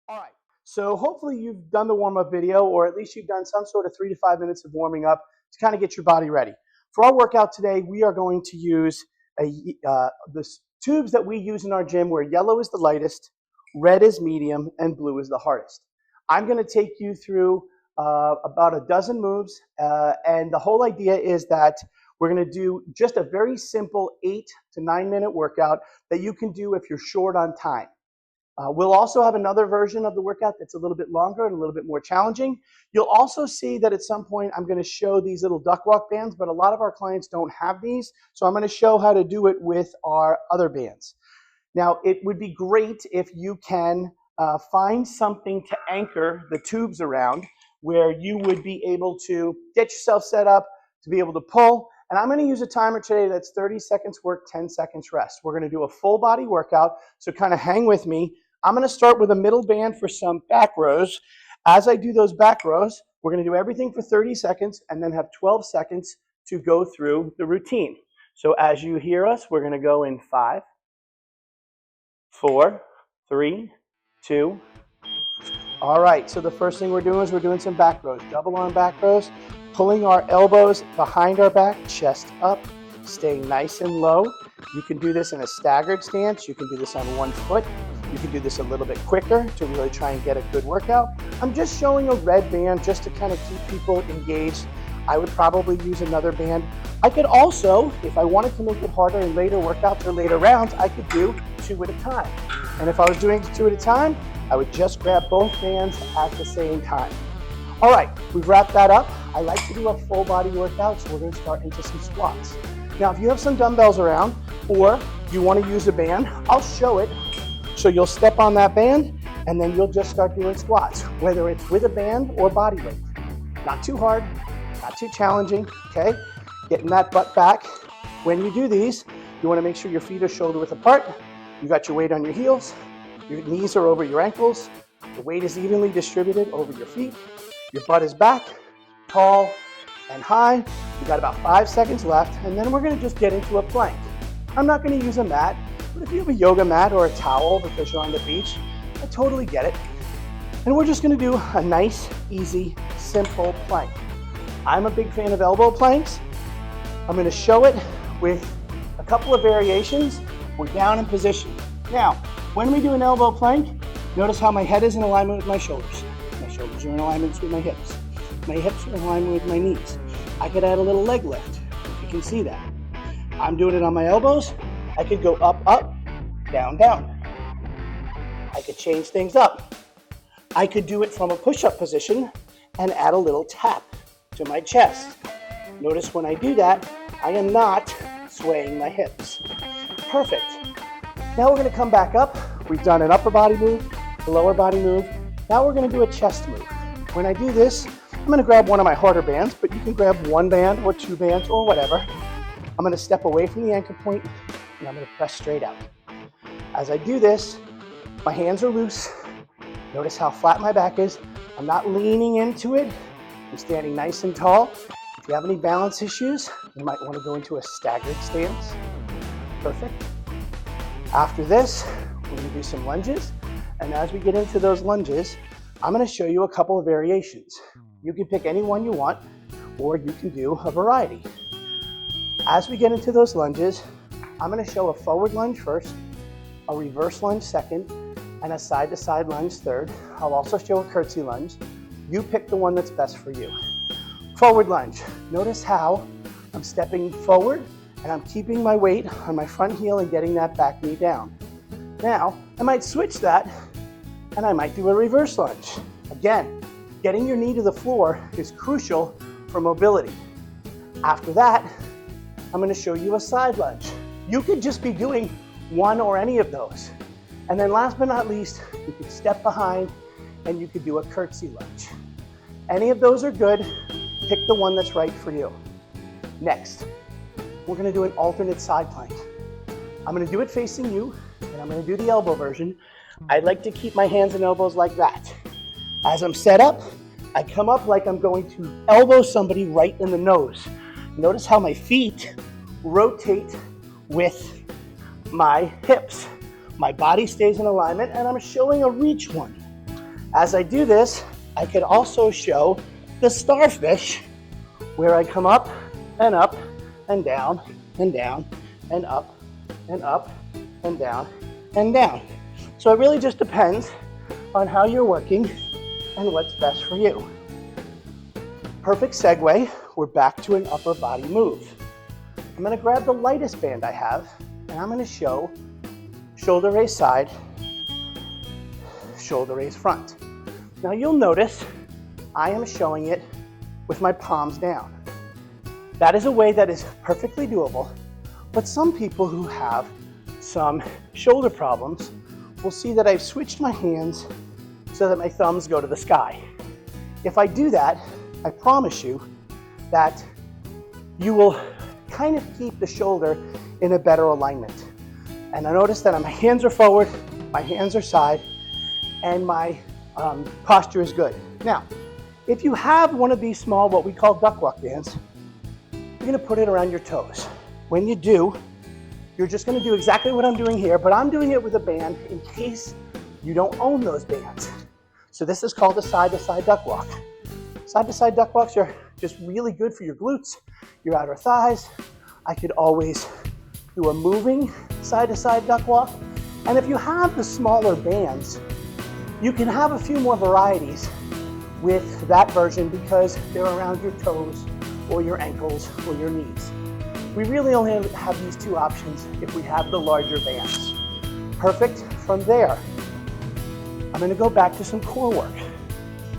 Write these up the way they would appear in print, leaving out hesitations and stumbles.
All right, so hopefully you've done the warm-up video, or at least you've done some sort of 3 to 5 minutes of warming up to kind of get your body ready. For our workout today, we are going to use the tubes that we use in our gym where yellow is the lightest, red is medium, and blue is the hardest. I'm going to take you through about a dozen moves, and the whole idea is that we're going to do just a very simple 8 to 9 minute workout that you can do if you're short on time. We'll also have another version of the workout that's a little bit longer and a little bit more challenging. You'll also see that at some point I'm going to show these little duck walk bands, but a lot of our clients don't have these, so I'm going to show how to do it with our other bands. Now, it would be great if you can find something to anchor the tubes around where you would be able to get yourself set up to be able to pull. And I'm going to use a timer today that's 30 seconds work, 10 seconds rest. We're going to do a full body workout, so kind of hang with me. I'm going to start with a middle band for some back rows. As I do those back rows, we're going to do everything for 30 seconds and then have 12 seconds to go through the routine. So as you hear us, we're going to go in 5, 4, 3, 2. All right, so the first thing we're doing is we're doing some back rows, double arm back rows, pulling our elbows behind our back, chest up, staying nice and low. You can do this in a staggered stance. You can do this on one foot. You can do this a little bit quicker to really try and get a good workout. I'm just showing a red band just to kind of keep people engaged. I would probably use another band. I could also, if I wanted to make it harder in later workouts or later rounds, I could do 2 at a time. And if I was doing 2 at a time, I would just grab both bands at the same time. All right, we've wrapped that up. I like to do a full body workout, so we're going to start into some squats. Now, if you have some dumbbells around or you want to use a band, I'll show it. So you'll step on that band and then you'll just start doing squats, whether it's with a band or body weight. Not too hard, not too challenging, okay? Getting that butt back. When you do these, you want to make sure your feet are shoulder width apart. You got your weight on your heels. Your knees are over your ankles. The weight is evenly distributed over your feet. Your butt is back, tall and high. You got about 5 seconds left, and then we're going to just get into a plank. I'm not going to use a mat, but if you have a yoga mat or a towel because you're on the beach, I totally get it. And we're just going to do a nice, easy, simple plank. I'm a big fan of elbow planks. I'm going to show it with a couple of variations. We're down in position. Now, when we do an elbow plank, notice how my head is in alignment with my shoulders. My shoulders are in alignment with my hips. My hips are in alignment with my knees. I could add a little leg lift, if you can see that. I'm doing it on my elbows. I could go up, up, down, down. I could change things up. I could do it from a push-up position and add a little tap to my chest. Notice when I do that, I am not swaying my hips. Perfect. Now we're going to come back up. We've done an upper body move, a lower body move. Now we're going to do a chest move. When I do this, I'm going to grab one of my harder bands, but you can grab 1 band or 2 bands or whatever. I'm going to step away from the anchor point and I'm going to press straight out. As I do this, my hands are loose. Notice how flat my back is. I'm not leaning into it. I'm standing nice and tall. If you have any balance issues, you might want to go into a staggered stance. Perfect. After this, we're going to do some lunges. And as we get into those lunges, I'm going to show you a couple of variations. You can pick any one you want, or you can do a variety. As we get into those lunges, I'm going to show a forward lunge first, a reverse lunge second, and a side-to-side lunge third. I'll also show a curtsy lunge. You pick the one that's best for you. Forward lunge. Notice how I'm stepping forward and I'm keeping my weight on my front heel and getting that back knee down. Now, I might switch that and I might do a reverse lunge. Again, getting your knee to the floor is crucial for mobility. After that, I'm going to show you a side lunge. You could just be doing one or any of those. And then last but not least, you could step behind and you could do a curtsy lunge. Any of those are good. Pick the one that's right for you. Next, we're going to do an alternate side plank. I'm going to do it facing you, and I'm going to do the elbow version. I like to keep my hands and elbows like that. As I'm set up, I come up like I'm going to elbow somebody right in the nose. Notice how my feet rotate with my hips. My body stays in alignment, and I'm showing a reach one. As I do this, I can also show the starfish, where I come up and up and down and down and up and up and down and down. So it really just depends on how you're working and what's best for you. Perfect segue, we're back to an upper body move. I'm gonna grab the lightest band I have, and I'm gonna show shoulder raise side, shoulder raise front. Now you'll notice I am showing it with my palms down. That is a way that is perfectly doable, but some people who have some shoulder problems will see that I've switched my hands so that my thumbs go to the sky. If I do that, I promise you that you will kind of keep the shoulder in a better alignment. And I notice that my hands are forward, my hands are side, and my posture is good. Now, if you have one of these small, what we call duck walk bands, you're gonna put it around your toes. When you do, you're just gonna do exactly what I'm doing here, but I'm doing it with a band in case you don't own those bands. So this is called a side-to-side duck walk. Side-to-side duck walks are just really good for your glutes, your outer thighs. I could always do a moving side-to-side duck walk. And if you have the smaller bands, you can have a few more varieties with that version because they're around your toes or your ankles or your knees. We really only have these two options if we have the larger bands. Perfect. From there, I'm gonna go back to some core work.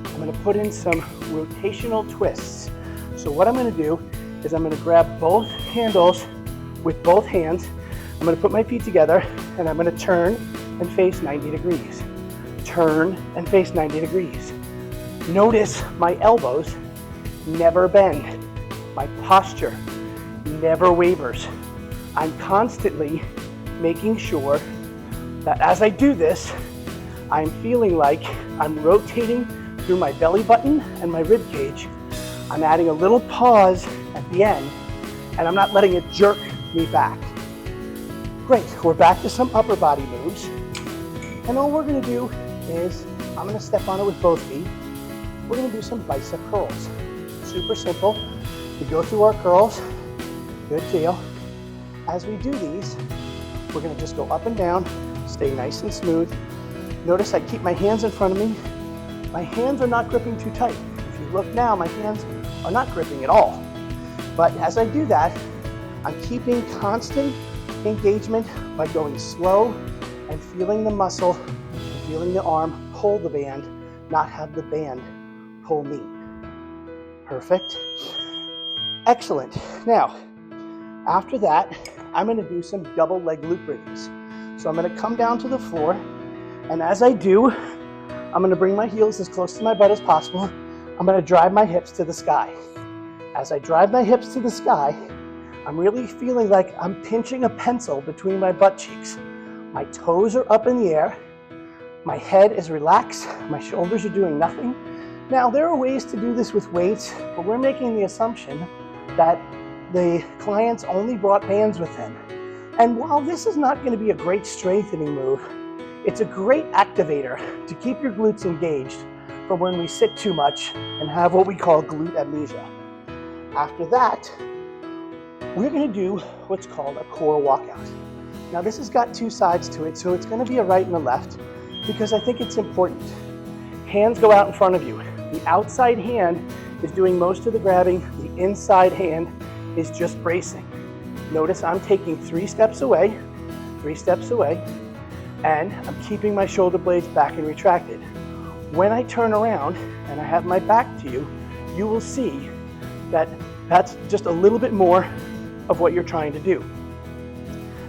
I'm gonna put in some rotational twists. So what I'm gonna do is I'm gonna grab both handles with both hands. I'm gonna put my feet together and I'm gonna turn and face 90 degrees. Turn and face 90 degrees. Notice my elbows never bend. My posture never wavers. I'm constantly making sure that as I do this, I'm feeling like I'm rotating through my belly button and my rib cage. I'm adding a little pause at the end, and I'm not letting it jerk me back. Great, we're back to some upper body moves. And all we're gonna do is, I'm gonna step on it with both feet. We're gonna do some bicep curls. Super simple. We go through our curls. Good deal. As we do these, we're gonna just go up and down, stay nice and smooth. Notice I keep my hands in front of me. My hands are not gripping too tight. If you look now, my hands are not gripping at all. But as I do that, I'm keeping constant engagement by going slow and feeling the muscle, feeling the arm pull the band, not have the band pull me. Perfect. Excellent. Now, after that, I'm gonna do some double leg loop bridges. So I'm gonna come down to the floor, and as I do, I'm gonna bring my heels as close to my butt as possible. I'm gonna drive my hips to the sky. As I drive my hips to the sky, I'm really feeling like I'm pinching a pencil between my butt cheeks. My toes are up in the air. My head is relaxed. My shoulders are doing nothing. Now, there are ways to do this with weights, but we're making the assumption that the clients only brought bands with them. And while this is not going to be a great strengthening move, it's a great activator to keep your glutes engaged for when we sit too much and have what we call glute amnesia. After that, we're going to do what's called a core walkout. Now, this has got two sides to it, so it's going to be a right and a left because I think it's important. Hands go out in front of you. The outside hand is doing most of the grabbing. The inside hand is just bracing. Notice I'm taking 3 steps away, and I'm keeping my shoulder blades back and retracted. When I turn around and I have my back to you, you will see that that's just a little bit more of what you're trying to do.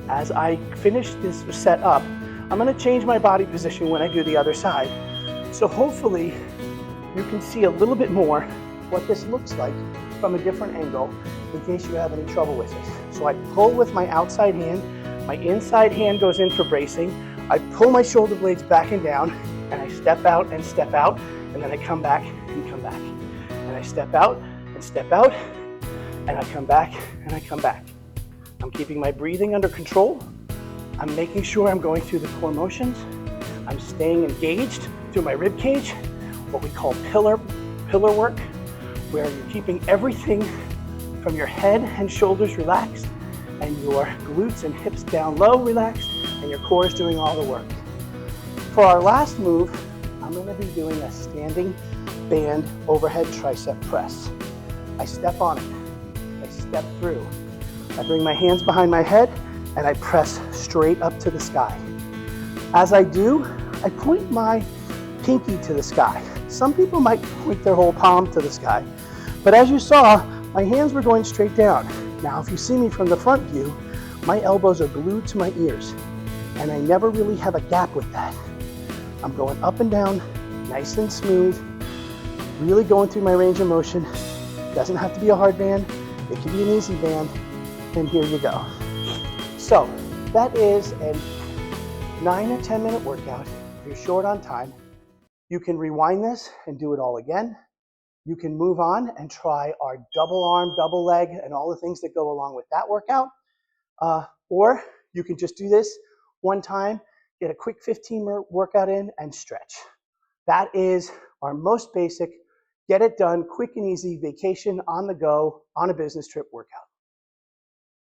As I finish this set up, I'm going to change my body position when I do the other side. So hopefully you can see a little bit more what this looks like from a different angle in case you have any trouble with it. So I pull with my outside hand, my inside hand goes in for bracing, I pull my shoulder blades back and down, and I step out, and then I come back and come back. And I step out, and I come back and I come back. I'm keeping my breathing under control. I'm making sure I'm going through the core motions. I'm staying engaged. to my rib cage, what we call pillar work, where you're keeping everything from your head and shoulders relaxed, and your glutes and hips down low relaxed, and your core is doing all the work. For our last move, I'm going to be doing a standing band overhead tricep press. I step on it, I step through, I bring my hands behind my head, and I press straight up to the sky. As I do, I point my pinky to the sky. Some people might point their whole palm to the sky, but as you saw, my hands were going straight down. Now, if you see me from the front view, my elbows are glued to my ears, and I never really have a gap with that. I'm going up and down, nice and smooth, really going through my range of motion. Doesn't have to be a hard band, it can be an easy band, and here you go. So, that is a 9 or 10 minute workout. If you're short on time, you can rewind this and do it all again. You can move on and try our double arm, double leg, and all the things that go along with that workout. Or you can just do this one time, get a quick 15-minute workout in, and stretch. That is our most basic, get it done, quick and easy, vacation on the go, on a business trip workout.